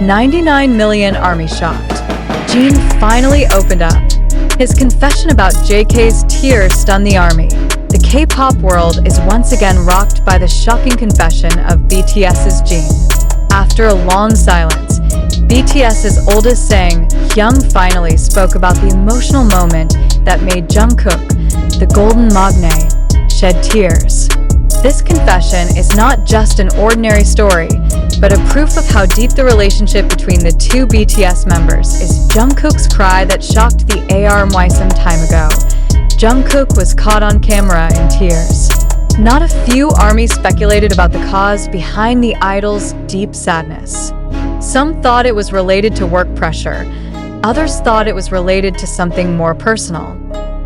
99 million ARMY shocked. Jin finally opened up. His confession about JK's tears stunned the ARMY. The K-pop world is once again rocked by the shocking confession of BTS's Jin. After a long silence, BTS's oldest Sang Hyung finally spoke about the emotional moment that made Jungkook, the golden magne, shed tears. This confession is not just an ordinary story, but a proof of how deep the relationship between the two BTS members is. Jungkook's cry that shocked the ARMY some time ago. Jungkook was caught on camera in tears. Not a few ARMY speculated about the cause behind the idol's deep sadness. Some thought it was related to work pressure. Others thought it was related to something more personal.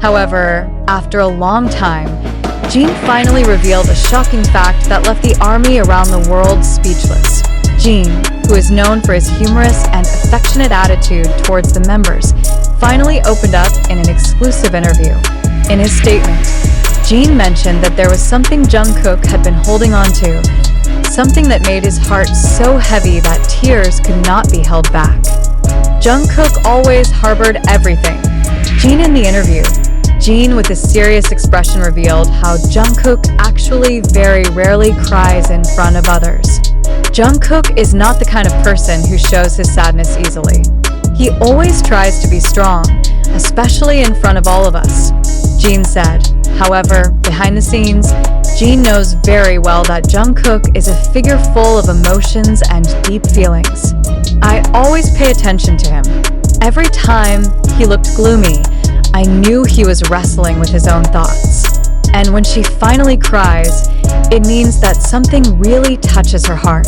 However, after a long time, Jin finally revealed a shocking fact that left the ARMY around the world speechless. Jin, who is known for his humorous and affectionate attitude towards the members, finally opened up in an exclusive interview. In his statement, Jin mentioned that there was something Jungkook had been holding on to, something that made his heart so heavy that tears could not be held back. Jungkook always harbored everything. Jin in the interview, Jin with a serious expression revealed how Jungkook actually very rarely cries in front of others. Jungkook is not the kind of person who shows his sadness easily. He always tries to be strong, especially in front of all of us, Jin said. However, behind the scenes, Jin knows very well that Jungkook is a figure full of emotions and deep feelings. I always pay attention to him. Every time he looked gloomy, I knew he was wrestling with his own thoughts. And when she finally cries, it means that something really touches her heart.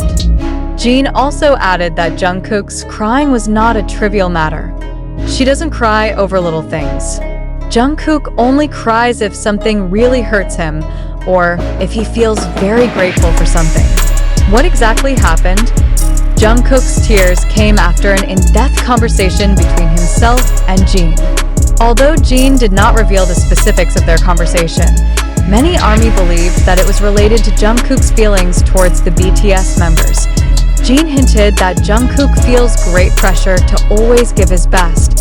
Jin also added that Jungkook's crying was not a trivial matter. She doesn't cry over little things. Jungkook only cries if something really hurts him or if he feels very grateful for something. What exactly happened? Jungkook's tears came after an in-depth conversation between himself and Jin. Although Jin did not reveal the specifics of their conversation, many ARMY believed that it was related to Jungkook's feelings towards the BTS members. Jin hinted that Jungkook feels great pressure to always give his best,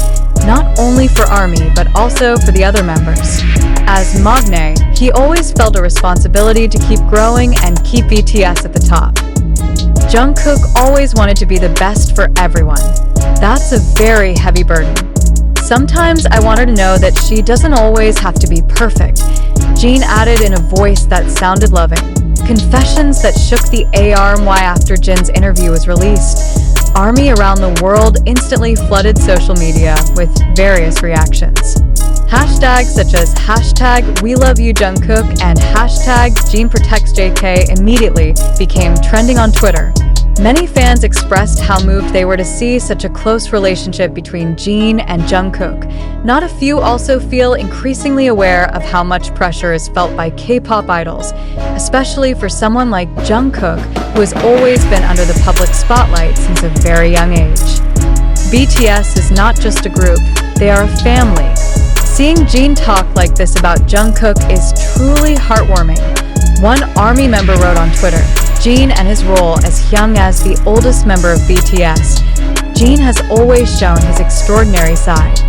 not only for ARMY but also for the other members. As magne, he always felt a responsibility to keep growing and keep BTS at the top. Jungkook always wanted to be the best for everyone. That's a very heavy burden. Sometimes I want her to know that she doesn't always have to be perfect, Jin added in a voice that sounded loving. Confessions that shook the ARMY after Jin's interview was released. ARMY around the world instantly flooded social media with various reactions. Hashtags such as #WeLoveYouJungkook and #JinProtectsJK immediately became trending on Twitter. Many fans expressed how moved they were to see such a close relationship between Jin and Jungkook. Not a few also feel increasingly aware of how much pressure is felt by K-pop idols, especially for someone like Jungkook, who has always been under the public spotlight since a very young age. BTS is not just a group, they are a family. Seeing Jin talk like this about Jungkook is truly heartwarming. One ARMY member wrote on Twitter, Jin and his role as young as the oldest member of BTS, Jin has always shown his extraordinary side.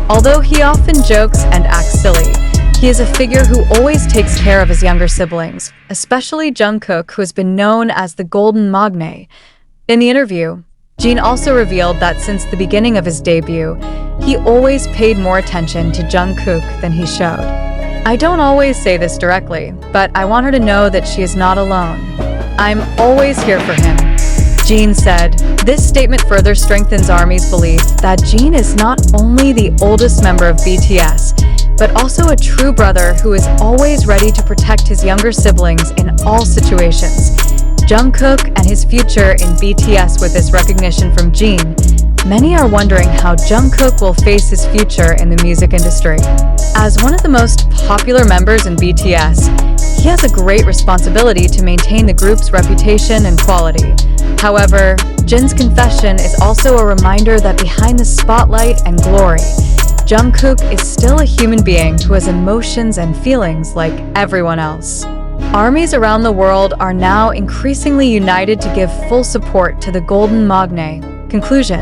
Although he often jokes and acts silly, he is a figure who always takes care of his younger siblings, especially Jungkook, who has been known as the golden magne. In the interview, Jin also revealed that since the beginning of his debut, he always paid more attention to Jungkook than he showed. I don't always say this directly, but I want her to know that she is not alone. I'm always here for him, Jin said. This statement further strengthens ARMY's belief that Jin is not only the oldest member of BTS, but also a true brother who is always ready to protect his younger siblings in all situations. Jungkook and his future in BTS. With this recognition from Jin, many are wondering how Jungkook will face his future in the music industry. As one of the most popular members in BTS, he has a great responsibility to maintain the group's reputation and quality. However, Jin's confession is also a reminder that behind the spotlight and glory, Jungkook is still a human being who has emotions and feelings like everyone else. ARMYs around the world are now increasingly united to give full support to the golden magne, Conclusion: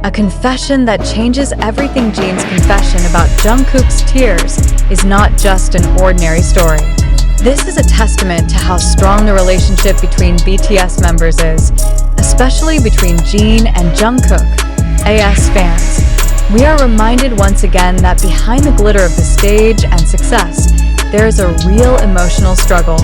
a confession that changes everything. Jin's confession about Jungkook's tears is not just an ordinary story. This is a testament to how strong the relationship between BTS members is, especially between Jin and Jungkook. As fans, we are reminded once again that behind the glitter of the stage and success, there is a real emotional struggle.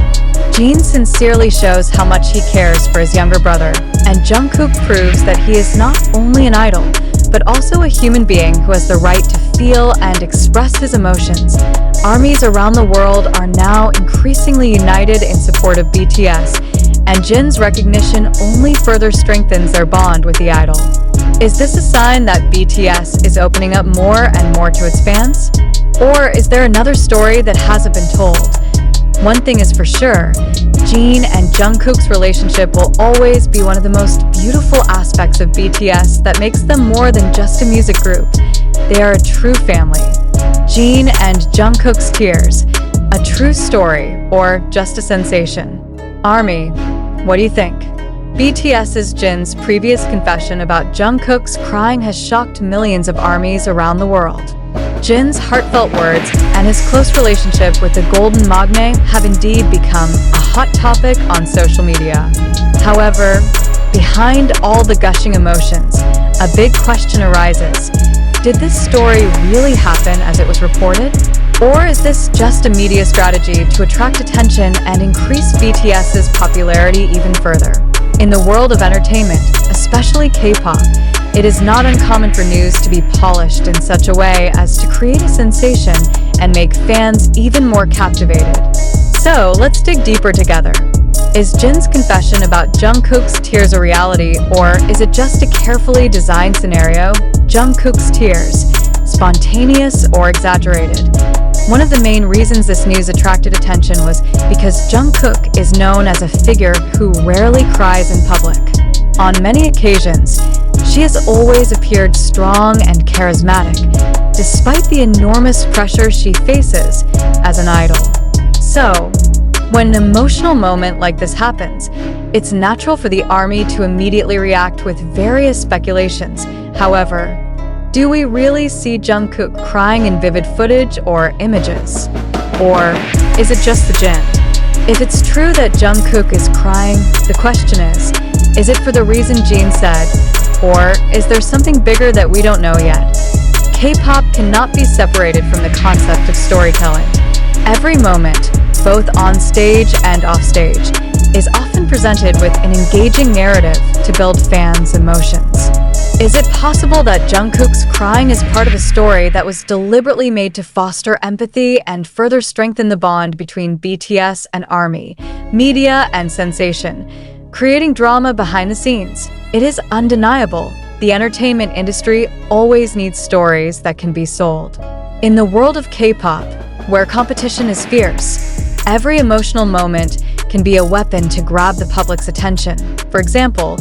Jin sincerely shows how much he cares for his younger brother, and Jungkook proves that he is not only an idol, but also a human being who has the right to feel and express his emotions. Armies around the world are now increasingly united in support of BTS, and Jin's recognition only further strengthens their bond with the idol. Is this a sign that BTS is opening up more and more to its fans? Or is there another story that hasn't been told? One thing is for sure, Jin and Jungkook's relationship will always be one of the most beautiful aspects of BTS that makes them more than just a music group. They are a true family. Jin and Jungkook's tears, a true story or just a sensation? ARMY, what do you think? BTS's Jin's previous confession about Jungkook's crying has shocked millions of armies around the world. Jin's heartfelt words and his close relationship with the Golden Magne have indeed become a hot topic on social media. However, behind all the gushing emotions, a big question arises. Did this story really happen as it was reported? Or is this just a media strategy to attract attention and increase BTS's popularity even further? In the world of entertainment, especially K-pop, it is not uncommon for news to be polished in such a way as to create a sensation and make fans even more captivated. So, let's dig deeper together. Is Jin's confession about Jungkook's tears a reality, or is it just a carefully designed scenario? Jungkook's tears, spontaneous or exaggerated? One of the main reasons this news attracted attention was because Jungkook is known as a figure who rarely cries in public. On many occasions, she has always appeared strong and charismatic, despite the enormous pressure she faces as an idol. So, when an emotional moment like this happens, it's natural for the ARMY to immediately react with various speculations. However, do we really see Jungkook crying in vivid footage or images? Or is it just the Jin? If it's true that Jungkook is crying, the question is it for the reason Jin said? Or is there something bigger that we don't know yet? K-pop cannot be separated from the concept of storytelling. Every moment, both on stage and off stage, is often presented with an engaging narrative to build fans' emotions. Is it possible that Jungkook's crying is part of a story that was deliberately made to foster empathy and further strengthen the bond between BTS and ARMY, media and sensation, creating drama behind the scenes? It is undeniable. The entertainment industry always needs stories that can be sold. In the world of K-pop, where competition is fierce, every emotional moment can be a weapon to grab the public's attention. For example,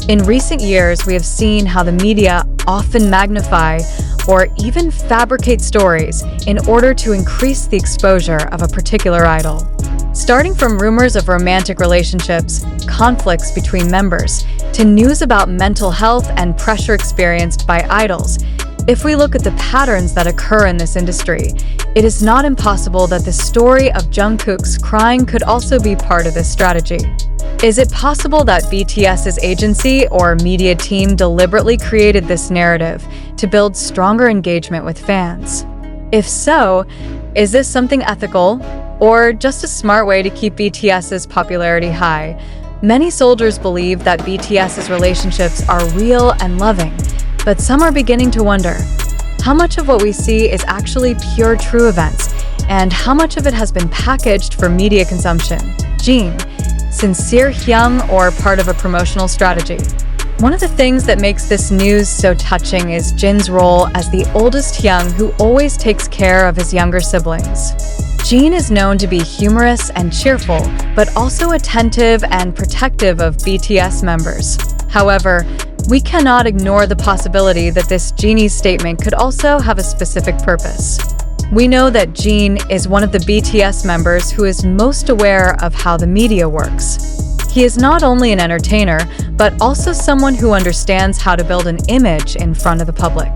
in recent years, we have seen how the media often magnify or even fabricate stories in order to increase the exposure of a particular idol. Starting from rumors of romantic relationships, conflicts between members, to news about mental health and pressure experienced by idols, if we look at the patterns that occur in this industry, it is not impossible that the story of Jungkook's crying could also be part of this strategy. Is it possible that BTS's agency or media team deliberately created this narrative to build stronger engagement with fans? If so, is this something ethical or just a smart way to keep BTS's popularity high? Many soldiers believe that BTS's relationships are real and loving, but some are beginning to wonder how much of what we see is actually pure true events and how much of it has been packaged for media consumption. Jin, sincere hyung, or part of a promotional strategy? One of the things that makes this news so touching is Jin's role as the oldest hyung who always takes care of his younger siblings. Jin is known to be humorous and cheerful, but also attentive and protective of BTS members. However, we cannot ignore the possibility that this genie statement could also have a specific purpose. We know that Jin is one of the BTS members who is most aware of how the media works. He is not only an entertainer, but also someone who understands how to build an image in front of the public.